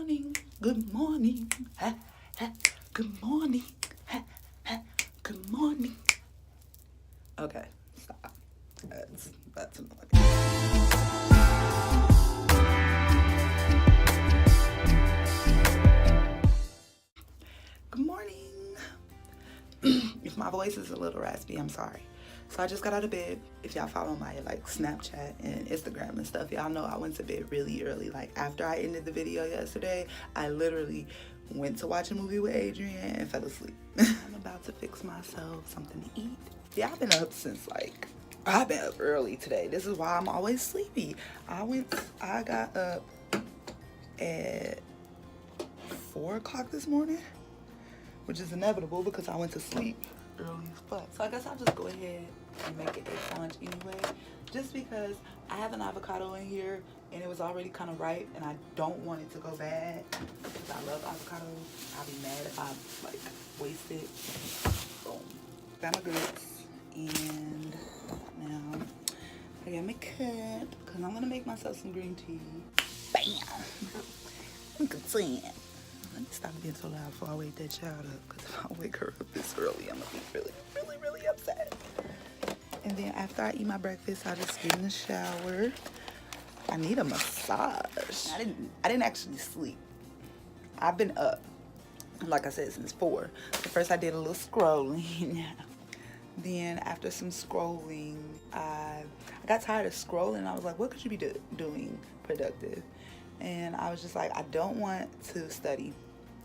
morning, good morning, ha, ha, good morning, ha, ha, good morning. Okay, stop. That's annoying. Good morning. If my voice is a little raspy, I'm sorry. So I just got out of bed. If y'all follow my Snapchat and Instagram and stuff, y'all know I went to bed really early. Like after I ended the video yesterday, I literally went to watch a movie with Adrian and fell asleep. I'm about to fix myself something to eat. Yeah, I've been up since I've been up early today. This is why I'm always sleepy. I got up at 4 o'clock this morning, which is inevitable because I went to sleep early as fuck. So I guess I'll just go ahead and make it egg lunch anyway, just because I have an avocado in here and it was already kind of ripe and I don't want it to go bad because I love avocados. I'll be mad if I waste it. Boom. Got my grits, and now I got my cup because I'm gonna make myself some green tea. Bam! Look at that. Let me stop being so loud before I wake that child up, because if I wake her up this early, I'm gonna be really upset. And then after I eat my breakfast, I just get in the shower. I need a massage. I didn't actually sleep. I've been up, like I said, since 4. So first I did a little scrolling. Then after some scrolling, I got tired of scrolling. I was like, what could you be doing productive? And I was just like, I don't want to study.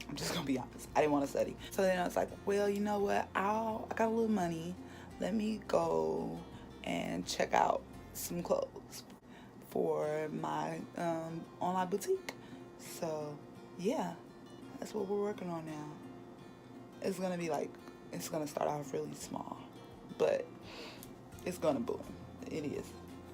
I'm just gonna be honest. I didn't want to study. So then I was like, well, you know what? I got a little money. Let me go and check out some clothes for my online boutique. So yeah, that's what we're working on now. It's gonna start off really small, but it's gonna boom. It is.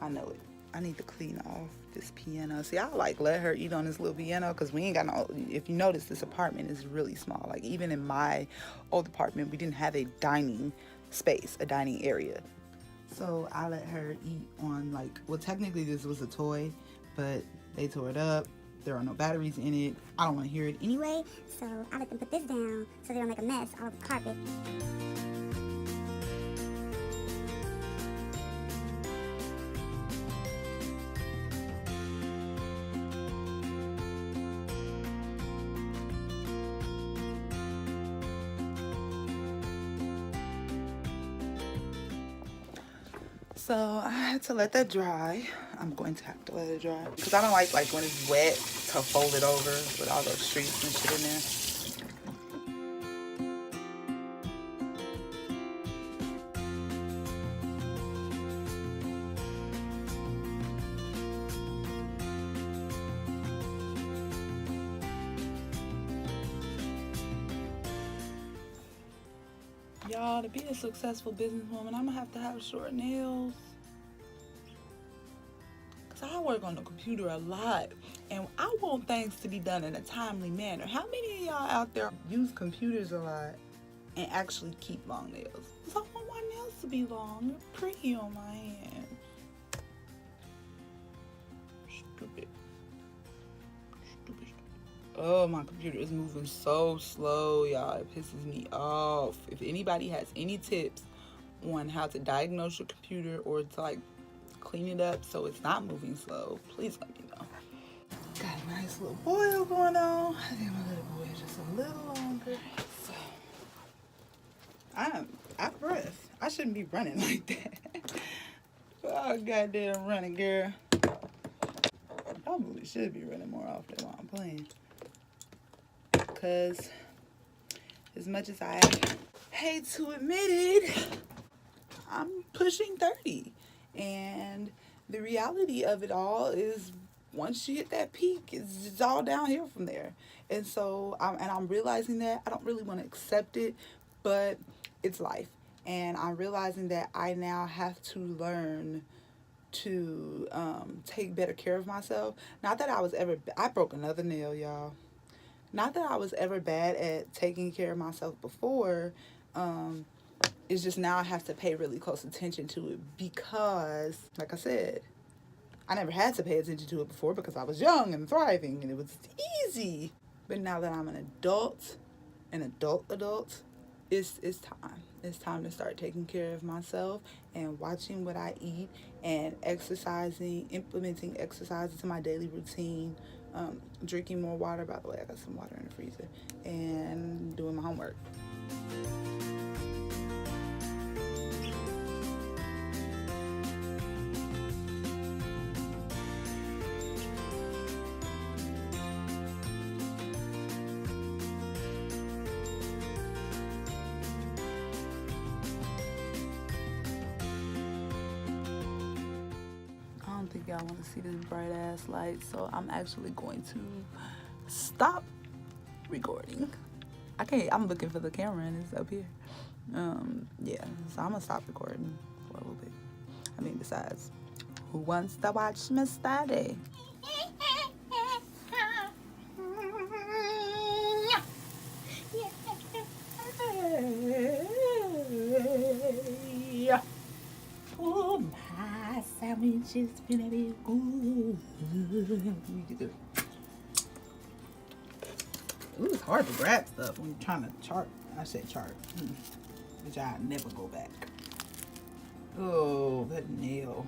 I know it. I need to clean off this piano. See, I let her eat on this little piano because we ain't got no, if you notice, this apartment is really small. Like even in my old apartment, we didn't have a dining space, a dining area. So I let her eat on well, technically this was a toy, but they tore it up. There are no batteries in it. I don't want to hear it anyway. So I let them put this down so they don't make a mess all over the carpet. So I had to let that dry. I'm going to have to let it dry because I don't like when it's wet to fold it over with all those streaks and shit in there. Y'all, to be a successful businesswoman, I'm gonna have short nails. Cause I work on the computer a lot and I want things to be done in a timely manner. How many of y'all out there use computers a lot and actually keep long nails? Cause I want my nails to be long and pretty on my hand. Stupid. Oh, my computer is moving so slow, y'all. It pisses me off. If anybody has any tips on how to diagnose your computer or to clean it up so it's not moving slow, please let me know. Got a nice little boil going on. I think my little boy is just a little longer. So I'm out of breath. I shouldn't be running like that. Oh, goddamn running, girl. I probably should be running more often while I'm playing. Because as much as I hate to admit it, I'm pushing 30. And the reality of it all is once you hit that peak, it's all downhill from there. And so I'm realizing that I don't really want to accept it, but it's life. And I'm realizing that I now have to learn to take better care of myself. Not that I broke another nail, y'all. Not that I was ever bad at taking care of myself before. It's just now I have to pay really close attention to it because, like I said, I never had to pay attention to it before because I was young and thriving and it was easy. But now that I'm an adult, it's time. It's time to start taking care of myself and watching what I eat and exercising, implementing exercise into my daily routine, drinking more water. By the way, I got some water in the freezer, and doing my homework. I don't think y'all want to see this bright ass light, so I'm actually going to stop recording. I'm looking for the camera and it's up here. Yeah, so I'm gonna stop recording for a little bit. I mean, besides, who wants to watch me study? Oh, my sandwich is gonna be good. Ooh, it's hard to grab stuff when you're trying to chart. I said chart. Which I never go back. Oh, that nail.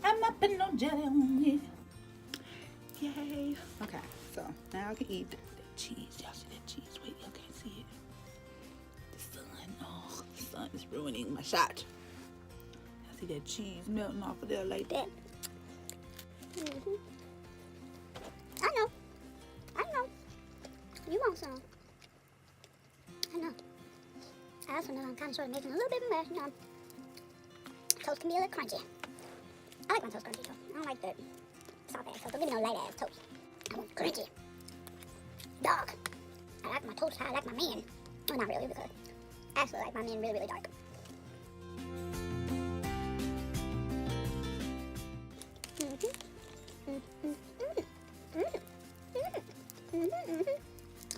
I'm not putting no jelly on it. Yay. Okay, so now I can eat that cheese. Y'all see that cheese? Wait, y'all can't see it. The sun. Oh, the sun is ruining my shot. I see that cheese melting off of there like that. I know. You want some? I know. I also know I'm kind of sort of making a little bit of mess. You know, toast can be a little crunchy. I like my toast crunchy, though. I don't like the soft ass toast. Don't give me no light ass toast. I want crunchy. Dark. I like my toast how I like my men. Well, not really, because I actually like my men really, really dark.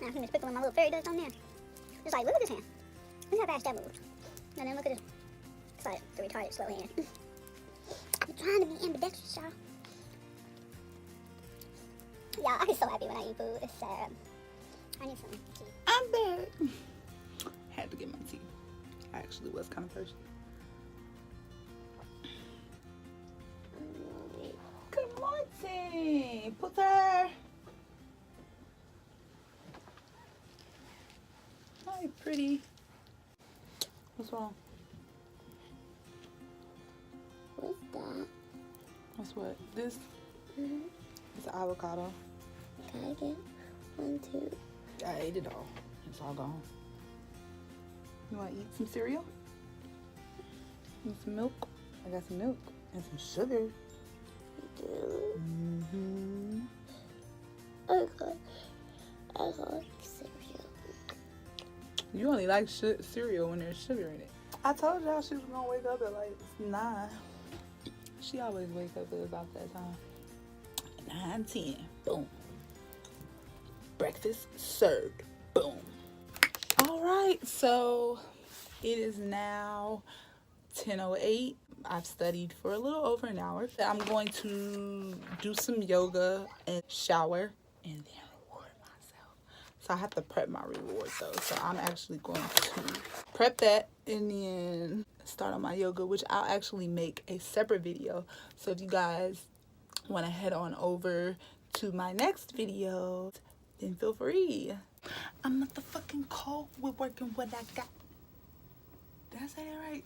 I'm gonna sprinkle my little fairy dust on there. Just like, look at this hand. Look how fast that moves. And then look at this. It's like the retarded slow hand. I'm trying to be ambidextrous, y'all. Y'all, I'm so happy when I eat food. It's sad. I need some tea. I'm back. Had to get my tea. I actually was kind of thirsty. Good morning, Putter. Hi, pretty. What's wrong? What's that? What's what? This? Mm-hmm. It's avocado. Can I get one, too? I ate it all. It's all gone. You want to eat some cereal? Need some milk? I got some milk and some sugar. You do? Mm-hmm. Okay. I like cereal. You only like cereal when there's sugar in it. I told y'all she was gonna wake up at like 9. She always wakes up at about that time. 9, 10. Boom. Breakfast served. Boom. All right, so it is now 10:08. I've studied for a little over an hour. I'm going to do some yoga and shower and then reward myself. So I have to prep my reward though. So I'm actually going to prep that and then start on my yoga, which I'll actually make a separate video. So if you guys want to head on over to my next video, then feel free. I'm motherfucking cold with working what I got. Did I say that right?